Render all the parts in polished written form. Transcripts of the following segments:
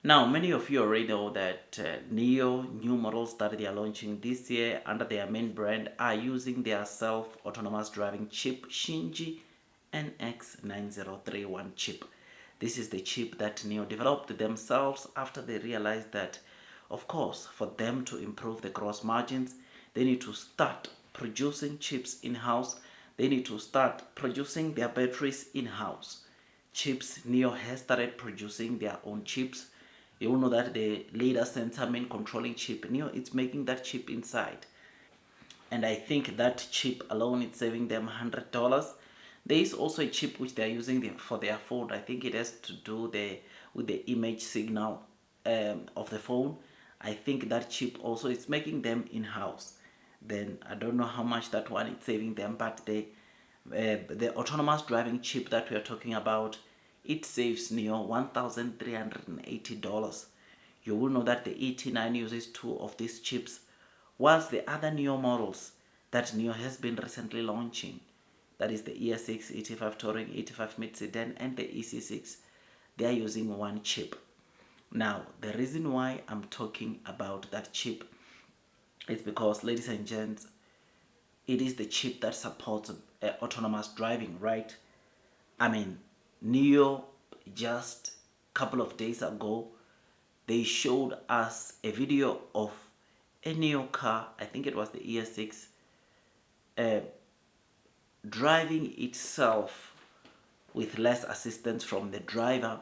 Now, many of you already know that NIO new models that they are launching this year under their main brand are using their self-autonomous driving chip Shinji NX9031 chip. This is the chip that NIO developed themselves after they realized that, of course, for them to improve the gross margins, they need to start producing chips in-house. They need to start producing their batteries in-house. Chips, NIO has started producing their own chips. You will know that the LiDAR sensor main controlling chip, NIO, it's making that chip inside. And I think that chip alone is saving them $100. There is also a chip which they are using for their phone. I think it has to do with the image signal of the phone. I think that chip also is making them in-house. Then I don't know how much that one is saving them, but the autonomous driving chip that we are talking about, it saves NIO $1,380. You will know that the ET9 uses two of these chips, whilst the other NIO models that NIO has been recently launching, that is the ES6, ET5 Touring, ET5 Mid Sedan, and the EC6, they are using one chip. Now, the reason why I'm talking about that chip is because, ladies and gents, it is the chip that supports autonomous driving, right? I mean, NIO just a couple of days ago, they showed us a video of a NIO car, I think it was the ES6, driving itself with less assistance from the driver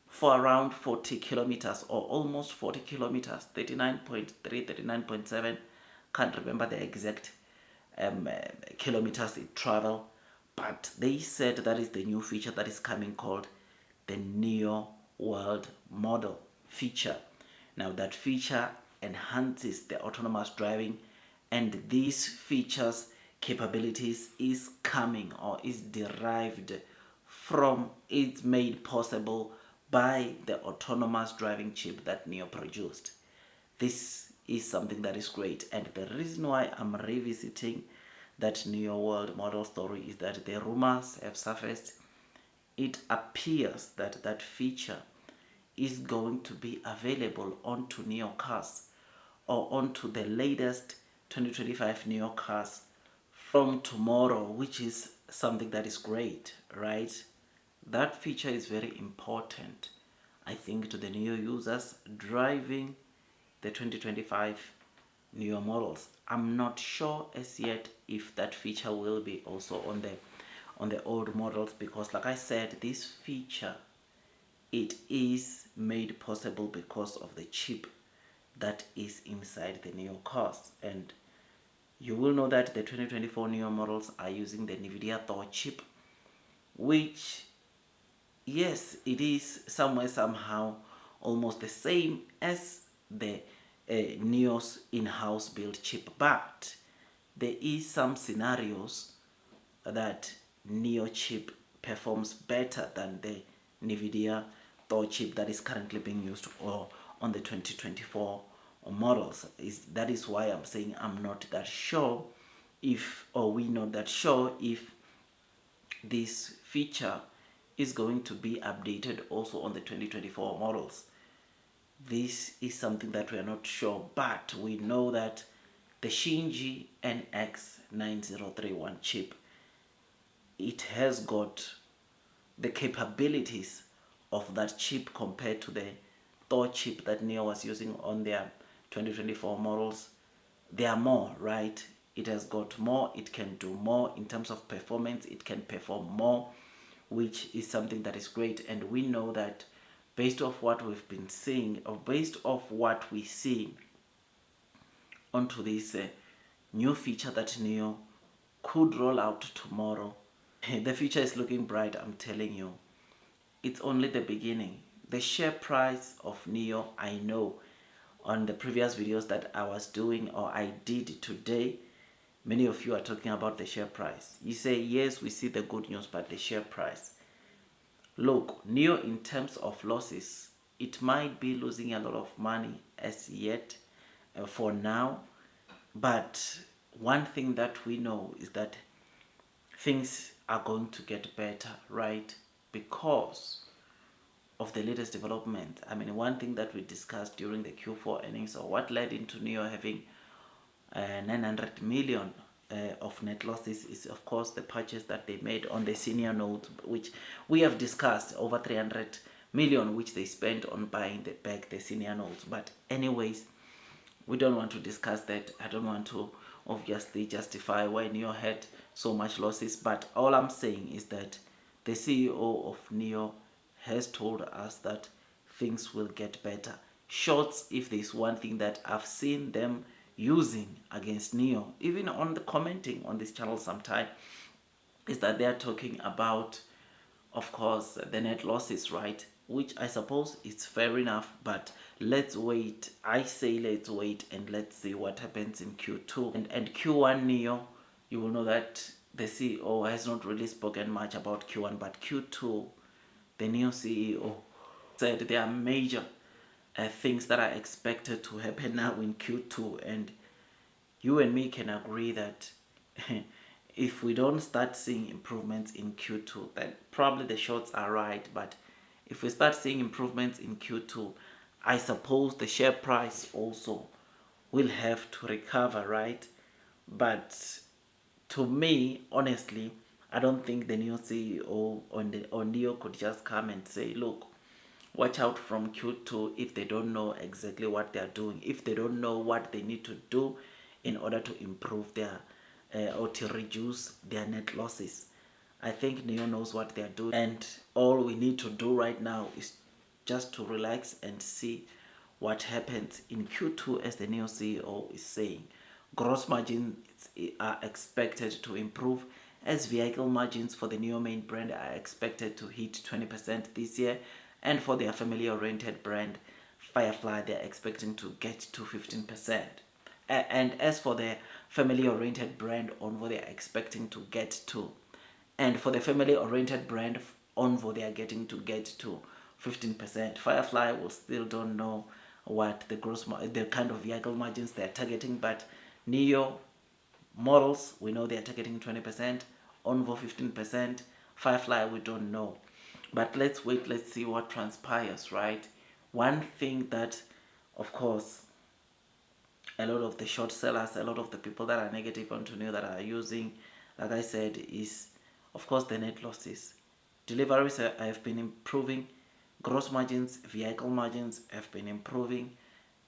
for around 40 kilometers or almost 40 kilometers, 39.3, 39.7, can't remember the exact kilometers it traveled, but they said that is the new feature that is coming called the NIO World Model feature. Now that feature enhances the autonomous driving, and these features capabilities is coming or is derived from, it's made possible by the autonomous driving chip that NIO produced. This is something that is great, and the reason why I'm revisiting that NIO World Model story is that the rumors have surfaced. It appears that that feature is going to be available onto NIO cars or onto the latest 2025 NIO cars from tomorrow, which is something that is great, right? That feature is very important, I think, to the NIO users driving the 2025 NIO models. I'm not sure as yet if that feature will be also on the old models, because like I said, this feature, it is made possible because of the chip that is inside the NIO cars. And you will know that the 2024 NIO models are using the NVIDIA Thor chip, which, yes, it is somewhere somehow almost the same as the NIO's in-house built chip, but there is some scenarios that NIO chip performs better than the NVIDIA Thor chip that is currently being used or on the 2024 models. That is why I'm saying I'm not that sure if, or we're not that sure if this feature is going to be updated also on the 2024 models. This is something that we are not sure, but we know that the Shinji NX9031 chip, it has got the capabilities of that chip compared to the Thor chip that NIO was using on their 2024 models. They are more, right? It has got more, it can do more in terms of performance, it can perform more, which is something that is great. And we know that based off what we've been seeing, or based off what we see onto this new feature that NIO could roll out tomorrow, the future is looking bright, I'm telling you. It's only the beginning. The share price of NIO, I know on the previous videos that I was doing or I did today, many of you are talking about the share price. You say, yes, we see the good news, but the share price. Look, NIO in terms of losses, it might be losing a lot of money as yet for now, but one thing that we know is that things are going to get better, right? Because of the latest development. I mean, one thing that we discussed during the Q4 earnings, or what led into NIO having 900 million of net losses, is of course the purchase that they made on the senior note, which we have discussed, over 300 million, which they spent on buying back the senior notes. But anyways, we don't want to discuss that. I don't want to obviously justify why NIO had so much losses, but all I'm saying is that the CEO of NIO has told us that things will get better. Shorts, if there's one thing that I've seen them using against NIO, even on the commenting on this channel sometime, is that they are talking about, of course, the net losses, right? Which I suppose is fair enough, but let's wait. I say let's wait and let's see what happens in Q2 and Q1 NIO. You will know that the CEO has not really spoken much about Q1, but Q2, the new CEO said there are major things that are expected to happen now in Q2, and you and me can agree that if we don't start seeing improvements in Q2, then probably the shorts are right. But if we start seeing improvements in Q2, I suppose the share price also will have to recover, right? But to me, honestly, I don't think the new CEO on NIO could just come and say, look, watch out from Q2, if they don't know exactly what they are doing, if they don't know what they need to do in order to improve their or to reduce their net losses. I think NIO knows what they are doing, and all we need to do right now is just to relax and see what happens in Q2, as the new CEO is saying. Gross margins are expected to improve, as vehicle margins for the NIO main brand are expected to hit 20% this year, and for their family-oriented brand Firefly, they are expecting to get to 15%. And as for the family-oriented brand Onvo, they are expecting to get to, and for the family-oriented brand Onvo, they are getting to get to 15%. Firefly, we still don't know what the kind of vehicle margins they are targeting, but NIO models, we know they are targeting 20%, Onvo 15%, Firefly, we don't know. But let's wait, let's see what transpires, right? One thing that, of course, a lot of the short sellers, a lot of the people that are negative on NIO that are using, like I said, is, of course, the net losses. Deliveries have been improving, gross margins, vehicle margins have been improving,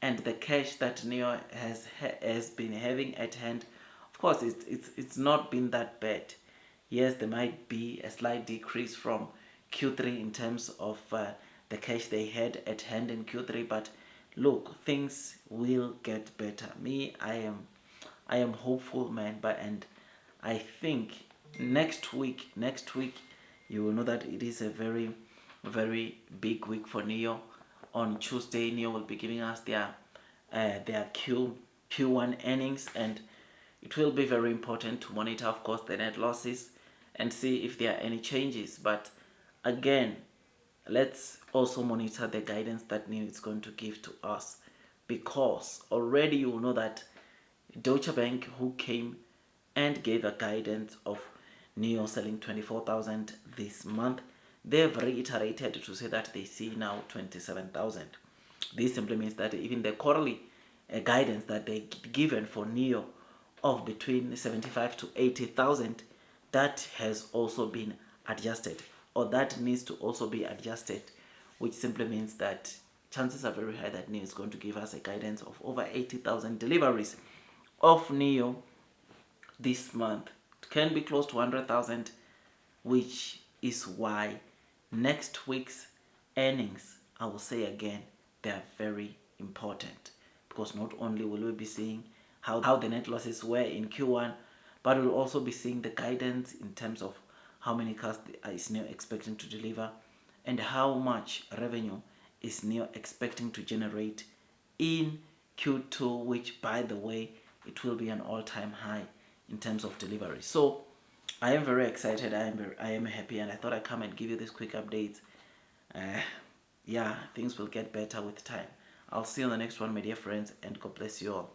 and the cash that NIO has been having at hand, of course, it's not been that bad. Yes, there might be a slight decrease from Q3 in terms of the cash they had at hand in Q3, but look, things will get better. I am hopeful, man. And I think next week you will know that it is a very, very big week for NIO. On Tuesday, NIO will be giving us their Q1 earnings, and it will be very important to monitor, of course, the net losses and see if there are any changes. But again, let's also monitor the guidance that NIO is going to give to us, because already you know that Deutsche Bank, who came and gave a guidance of NIO selling 24,000 this month, they've reiterated to say that they see now 27,000. This simply means that even the quarterly guidance that they given for NIO of between 75 to 80,000, that has also been adjusted, or that needs to also be adjusted, which simply means that chances are very high that NIO is going to give us a guidance of over 80,000 deliveries of NIO this month. It can be close to 100,000, which is why next week's earnings, I will say again, they are very important, because not only will we be seeing how the net losses were in Q1, but we'll also be seeing the guidance in terms of how many cars is NIO expecting to deliver, and how much revenue is NIO expecting to generate in Q2, which, by the way, it will be an all-time high in terms of delivery. So I am very excited. I am happy, and I thought I'd come and give you this quick update. Yeah, things will get better with time. I'll see you on the next one, my dear friends, and God bless you all.